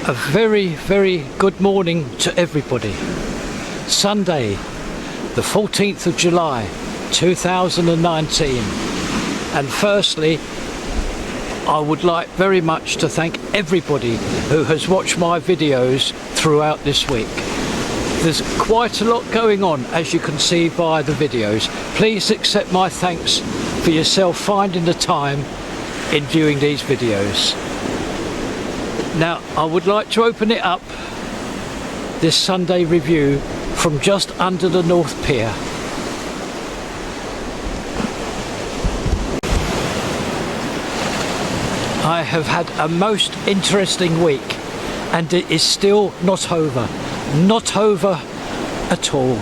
A very good morning to everybody. Sunday, the 14th of July 2019, and firstly I would like very much to thank everybody who has watched my videos throughout this week. There's quite a lot going on, as you can see by the videos. Please accept my thanks for yourself finding the time in viewing these videos. Now, I would like to open it up, this Sunday review, from just under the North Pier. I have had a most interesting week, and it is still not over. Not over at all.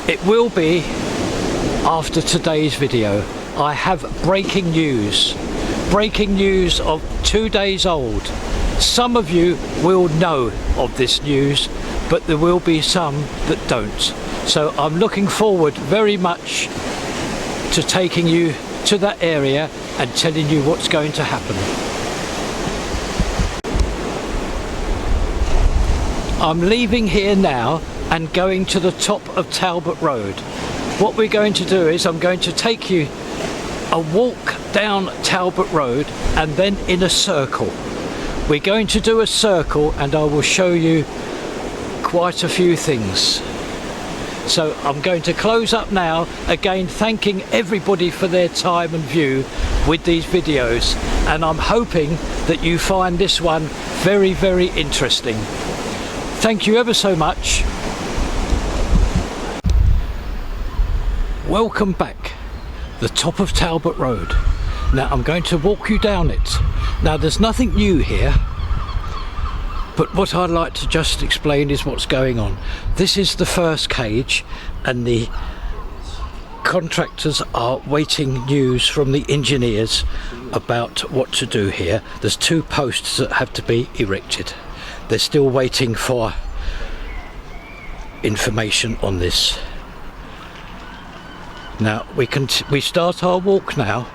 It will be after today's video. I have breaking news. Breaking news of 2 days old. Some of you will know of this news, but there will be some that don't. So I'm looking forward very much to taking you to that area and telling you what's going to happen. I'm leaving here now and going to the top of Talbot Road. What we're going to do is I'm going to take you a walk down Talbot Road and then in a circle. We're going to do a circle and I will show you quite a few things. So I'm going to close up now, again thanking everybody for their time and view with these videos, and I'm hoping that you find this one very interesting. Thank you ever so much. Welcome back. The top of Talbot Road. Now I'm going to walk you down it. Now there's nothing new here, but what I'd like to just explain is what's going on. This is the first cage, and the contractors are waiting news from the engineers about what to do here. There's 2 posts that have to be erected. They're still waiting for information on this. Now we start our walk now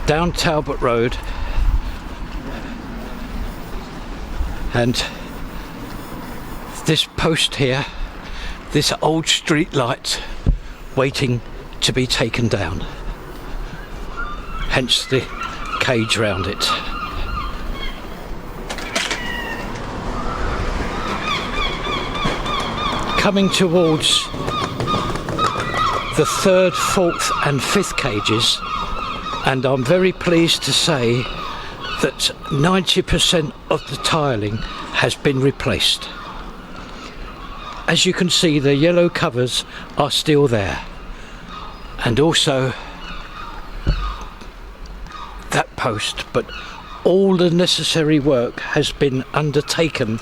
down Talbot Road, and this post here, this old street light, waiting to be taken down, hence the cage round it. Coming towards the 3rd, 4th and 5th cages, and I'm very pleased to say that 90% of the tiling has been replaced. As you can see, the yellow covers are still there, and also that post, but all the necessary work has been undertaken,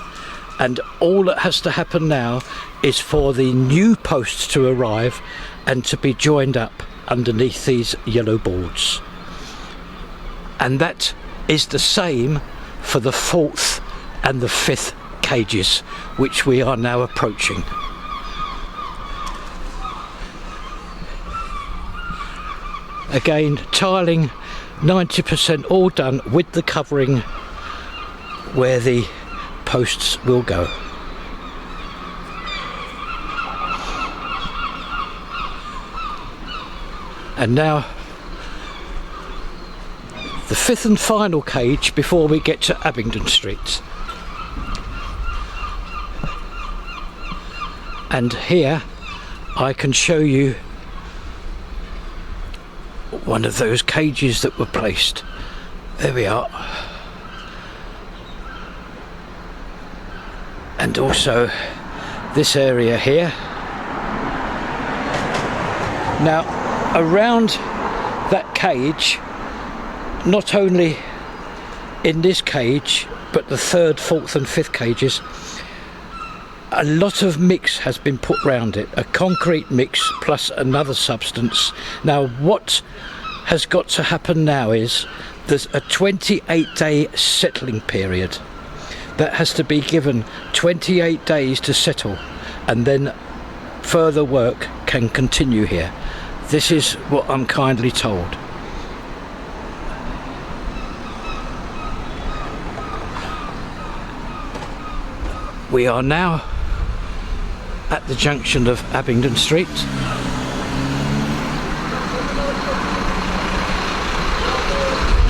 and all that has to happen now is for the new posts to arrive and to be joined up underneath these yellow boards. And that is the same for the 4th and the 5th cages, which we are now approaching. Again, tiling 90% all done, with the covering where the posts will go. And now the 5th and final cage before we get to Abingdon Street. And here I can show you one of those cages that were placed. There we are. And also this area here. Now around that cage, not only in this cage but the 3rd, 4th and 5th cages, a lot of mix has been put round it, a concrete mix plus another substance. Now what has got to happen now is there's a 28-day settling period. That has to be given 28 days to settle, and then further work can continue here. This is what I'm kindly told. We are now at the junction of Abingdon Street.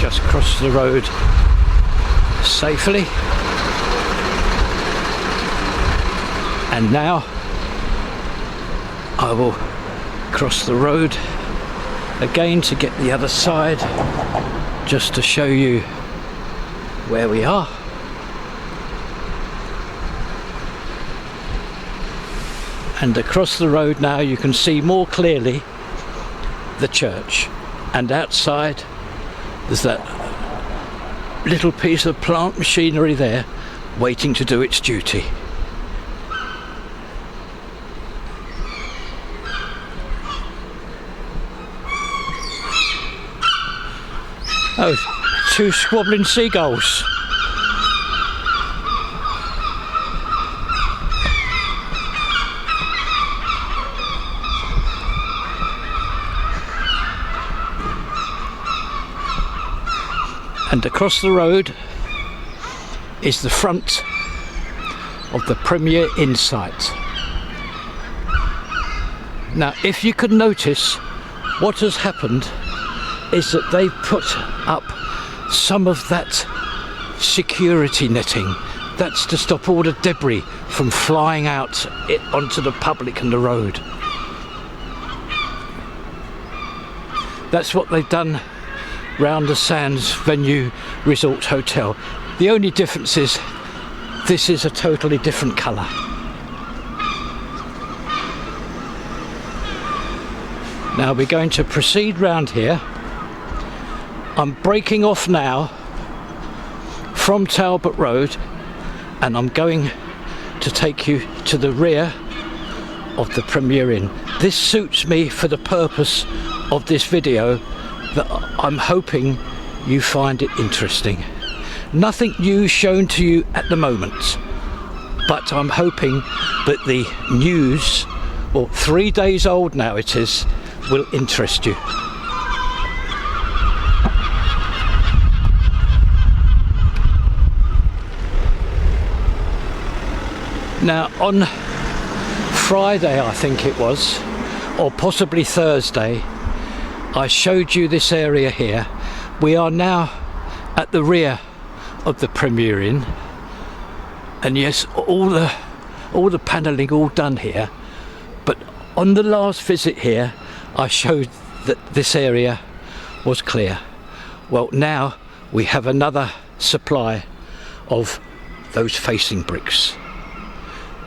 Just crossed the road safely. And now I will cross the road again to get the other side, just to show you where we are. And across the road now you can see more clearly the church, and outside there's that little piece of plant machinery there waiting to do its duty. Oh, two squabbling seagulls. And across the road is the front of the Premier Inn site. Now, if you could notice, what has happened is that they've put up some of that security netting. That's to stop all the debris from flying out onto the public and the road. That's what they've done round the Sands Venue Resort Hotel. The only difference is this is a totally different colour. Now we're going to proceed round here. I'm breaking off now from Talbot Road, and I'm going to take you to the rear of the Premier Inn. This suits me for the purpose of this video, that I'm hoping you find it interesting. Nothing new shown to you at the moment, but I'm hoping that the news, or 3 days old now it is, will interest you. Now on Friday, I think it was, or possibly Thursday, I showed you this area here. We are now at the rear of the Premier Inn, and yes, all the panelling all done here, but on the last visit here I showed that this area was clear. Well, now we have another supply of those facing bricks.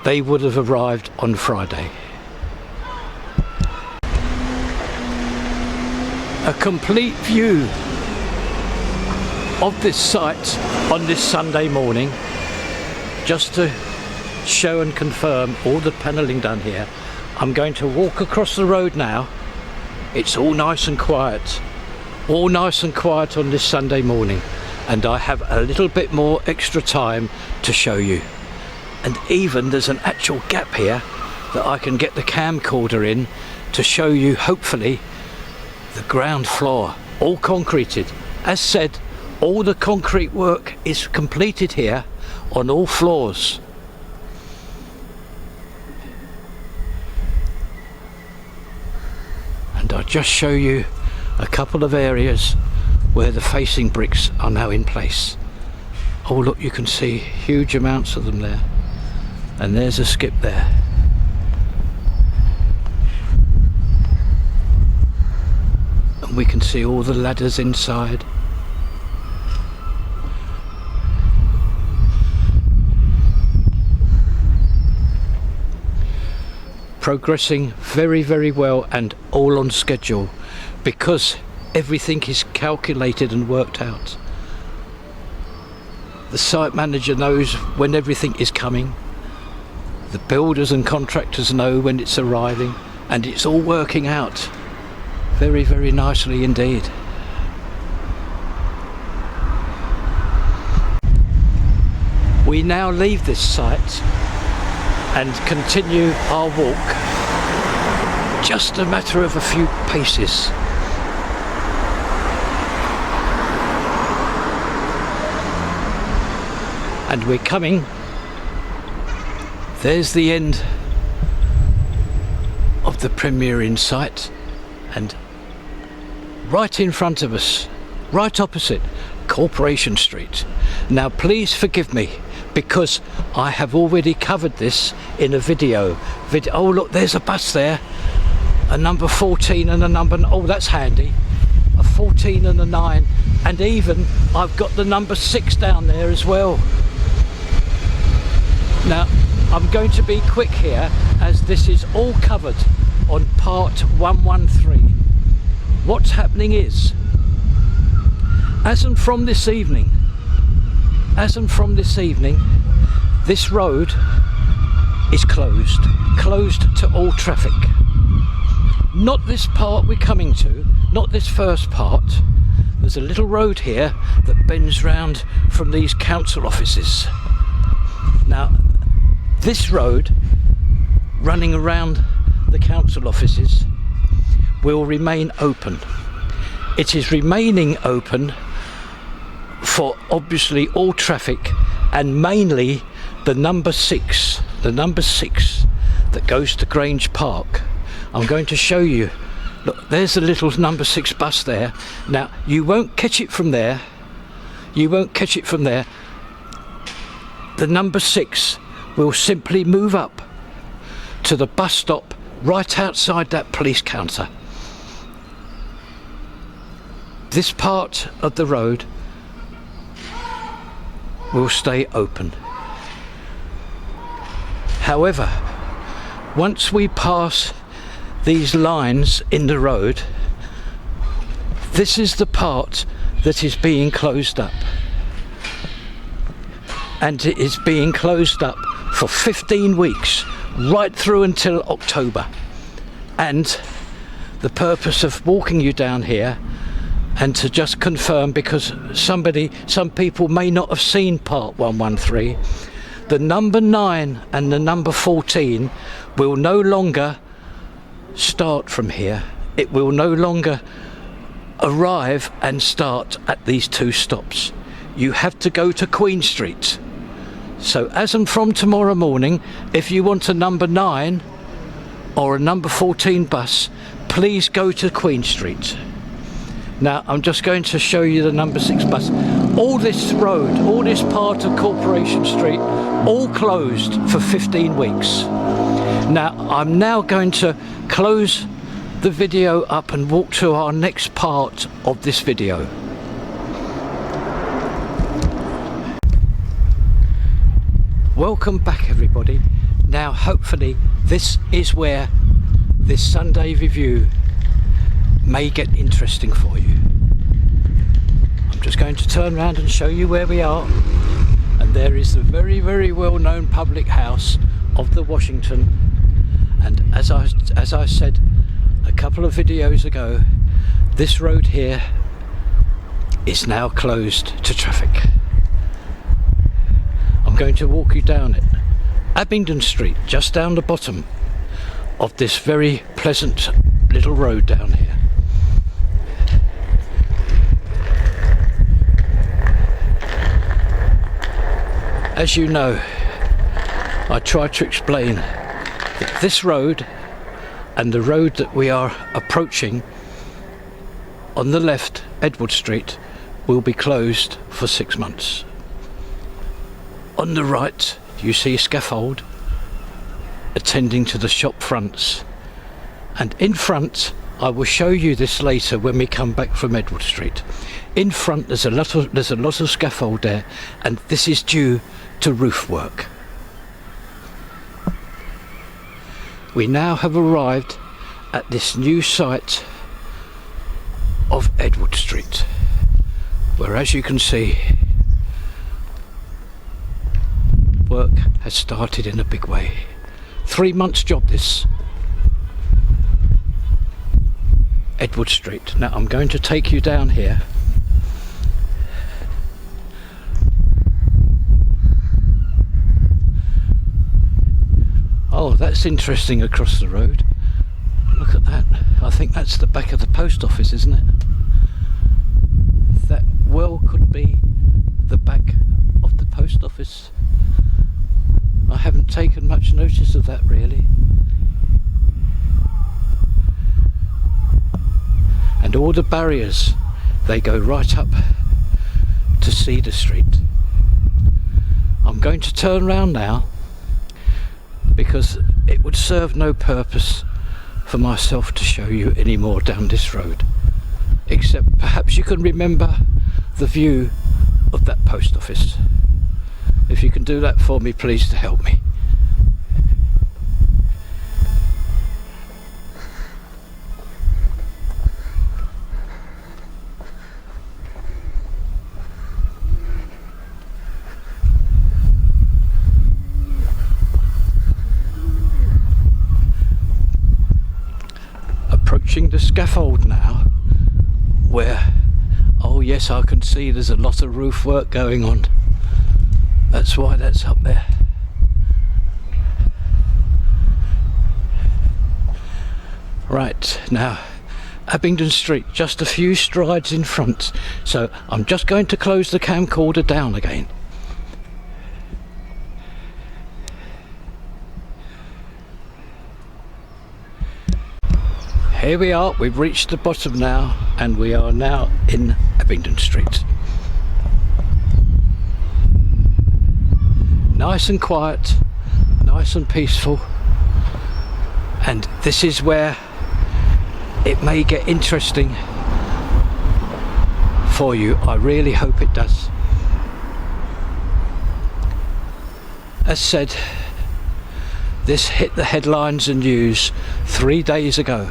They would have arrived on Friday. A complete view of this site on this Sunday morning, just to show and confirm all the panelling done here. I'm going to walk across the road now. It's all nice and quiet, on this Sunday morning, and I have a little bit more extra time to show you. And even there's an actual gap here that I can get the camcorder in to show you, hopefully, the ground floor, all concreted. As said, all the concrete work is completed here on all floors. And I'll just show you a couple of areas where the facing bricks are now in place. Oh look, you can see huge amounts of them there. And there's a skip there. And we can see all the ladders inside. Progressing very, very well and all on schedule, because everything is calculated and worked out. The site manager knows when everything is coming. The builders and contractors know when it's arriving, and it's all working out very, very nicely indeed. We now leave this site and continue our walk, just a matter of a few paces. And we're coming There's the end of the Premier Inn site, and right in front of us, right opposite, Corporation Street. Now please forgive me, because I have already covered this in a video. Oh look, there's a bus there, a number 14 and a number, oh that's handy, a 14 and a 9, and even I've got the number 6 down there as well. Now I'm going to be quick here, as this is all covered on part 113. What's happening is, as and from this evening, this road is closed to all traffic. Not this part we're coming to, not this first part. There's a little road here that bends round from these council offices. Now, this road running around the council offices will remain open. It is remaining open for obviously all traffic, and mainly the number 6 that goes to Grange Park. I'm going to show you. Look, there's a little number 6 bus there. Now you won't catch it from there. The number 6 will simply move up to the bus stop right outside that police counter. This part of the road will stay open. However, once we pass these lines in the road, this is the part that is being closed up, and it is being closed up for 15 weeks, right through until October. And the purpose of walking you down here, and to just confirm, because some people may not have seen part 113, the number 9 and the number 14 will no longer start from here. It will no longer arrive and start at these 2 stops. You have to go to Queen Street. So as and from tomorrow morning, if you want a number 9 or a number 14 bus, please go to Queen Street. Now I'm just going to show you the number 6 bus. All this road, all this part of Corporation Street, all closed for 15 weeks. Now I'm now going to close the video up and walk to our next part of this video. Welcome back everybody. Now hopefully this is where this Sunday review may get interesting for you. I'm just going to turn around and show you where we are, and there is the very, very well known public house of the Washington. And as I said a couple of videos ago, this road here is now closed to traffic. I'm going to walk you down it. Abingdon Street, just down the bottom of this very pleasant little road down here. As you know, I try to explain that this road and the road that we are approaching on the left, Edward Street, will be closed for 6 months. On the right, you see a scaffold attending to the shop fronts, and in front, I will show you this later when we come back from Edward Street. In front there's a lot of scaffold there, and this is due to roof work. We now have arrived at this new site of Edward Street, where, as you can see, work has started in a big way. 3 months job this. Edward Street. Now I'm going to take you down here. Oh, that's interesting across the road. Look at that. I think that's the back of the post office, isn't it? That well could be the back of the post office. I haven't taken much notice of that really. And all the barriers, they go right up to Cedar Street. I'm going to turn round now because it would serve no purpose for myself to show you any more down this road, except perhaps you can remember the view of that post office. If you can do that for me, please, to help me. Approaching the scaffold now, where, oh yes, I can see there's a lot of roof work going on. That's why that's up there. Right, now Abingdon Street, just a few strides in front, so I'm just going to close the camcorder down again. Here we are, we've reached the bottom now, and we are now in Abingdon Street. Nice and quiet, nice and peaceful, and this is where it may get interesting for you. I really hope it does. As said, this hit the headlines and news 3 days ago.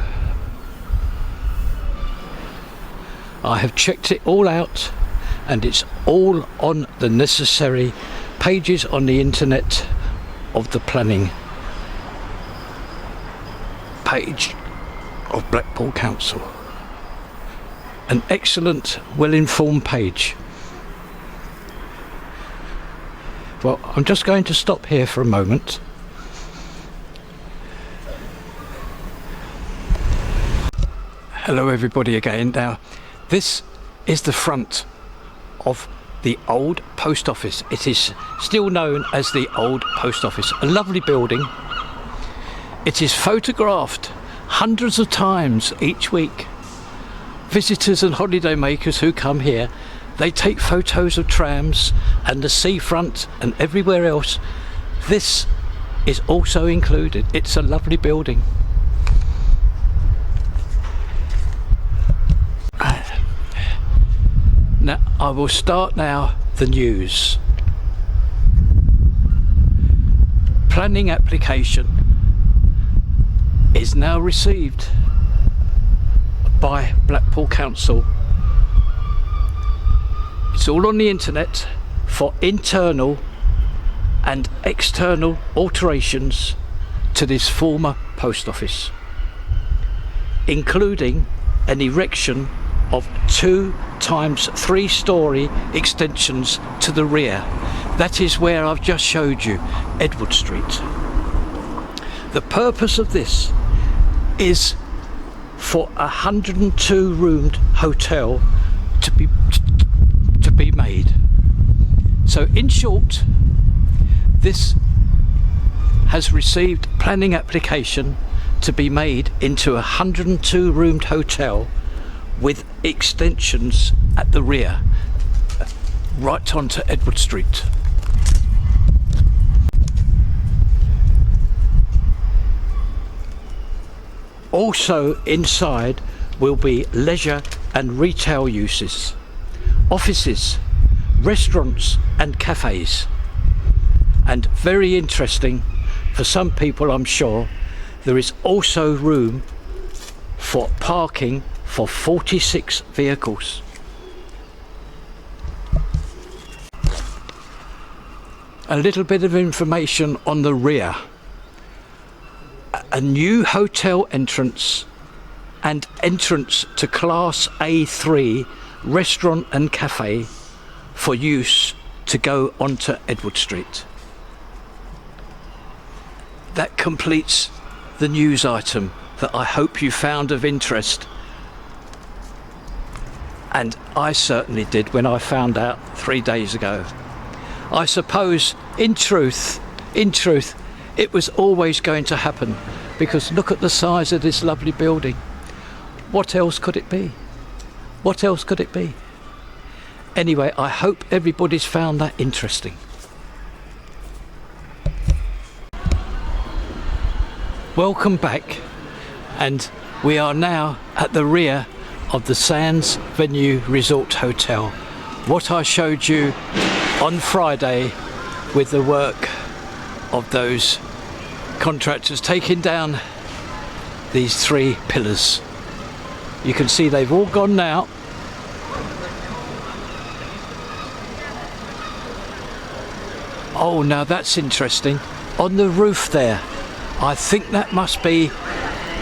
I have checked it all out, and it's all on the necessary pages on the internet of the planning page of Blackpool Council. An excellent, well-informed page. Well, I'm just going to stop here for a moment. Hello everybody again. Now, this is the front of the old post office. It is still known as the old post office. A lovely building. It is photographed hundreds of times each week. Visitors and holiday makers who come here, they take photos of trams and the seafront and everywhere else. This is also included. It's a lovely building. Now, I will start now the news. Planning application is now received by Blackpool Council. It's all on the internet for internal and external alterations to this former post office, including an erection of 2 times 3 story extensions to the rear. That is where I've just showed you, Edward Street. The purpose of this is for a 102 roomed hotel to be made. So in short, this has received planning application to be made into a 102 roomed hotel with extensions at the rear, right onto Edward Street. Also inside will be leisure and retail uses, offices, restaurants and cafes. And very interesting for some people, I'm sure, there is also room for parking for 46 vehicles. A little bit of information on the rear. A new hotel entrance and entrance to Class A3 restaurant and cafe for use to go onto Edward Street. That completes the news item that I hope you found of interest. And I certainly did when I found out 3 days ago. I suppose, in truth, in truth, it was always going to happen, because look at the size of this lovely building. What else could it be? What else could it be? Anyway, I hope everybody's found that interesting. Welcome back, and we are now at the rear of the Sands Venue Resort Hotel. What I showed you on Friday with the work of those contractors taking down these 3 pillars. You can see they've all gone now. Oh, now that's interesting. On the roof there, I think that must be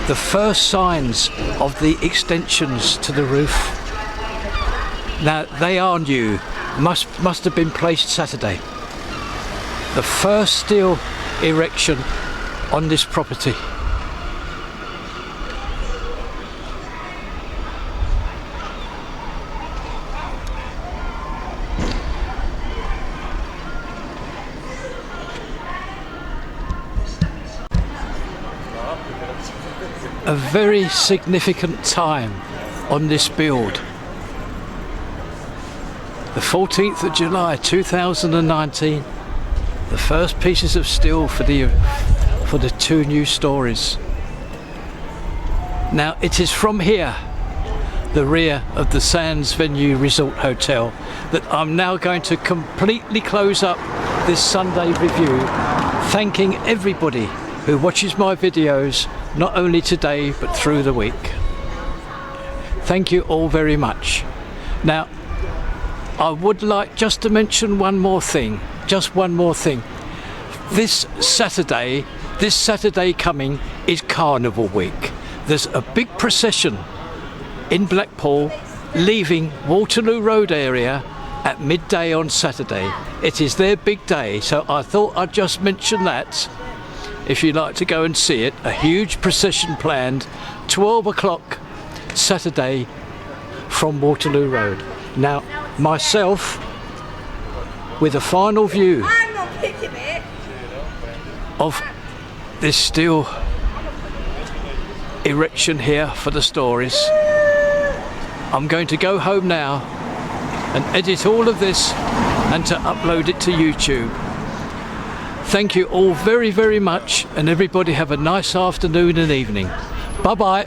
the first signs of the extensions to the roof. Now they are new, must have been placed Saturday. The first steel erection on this property. A very significant time on this build. The 14th of July 2019, the first pieces of steel for the 2 new stories. Now it is from here, the rear of the Sands Venue Resort Hotel, that I'm now going to completely close up this Sunday review, thanking everybody who watches my videos, not only today but through the week. Thank you all very much. Now I would like just to mention one more thing, just one more thing. This Saturday coming is Carnival Week. There's a big procession in Blackpool leaving Waterloo Road area at midday on Saturday. It is their big day, so I thought I'd just mention that. If you'd like to go and see it, a huge procession planned, 12 o'clock Saturday from Waterloo Road. Now, myself, with a final view of this steel erection here for the stories, I'm going to go home now and edit all of this and to upload it to YouTube. Thank you all very, very much, and everybody have a nice afternoon and evening. Bye bye.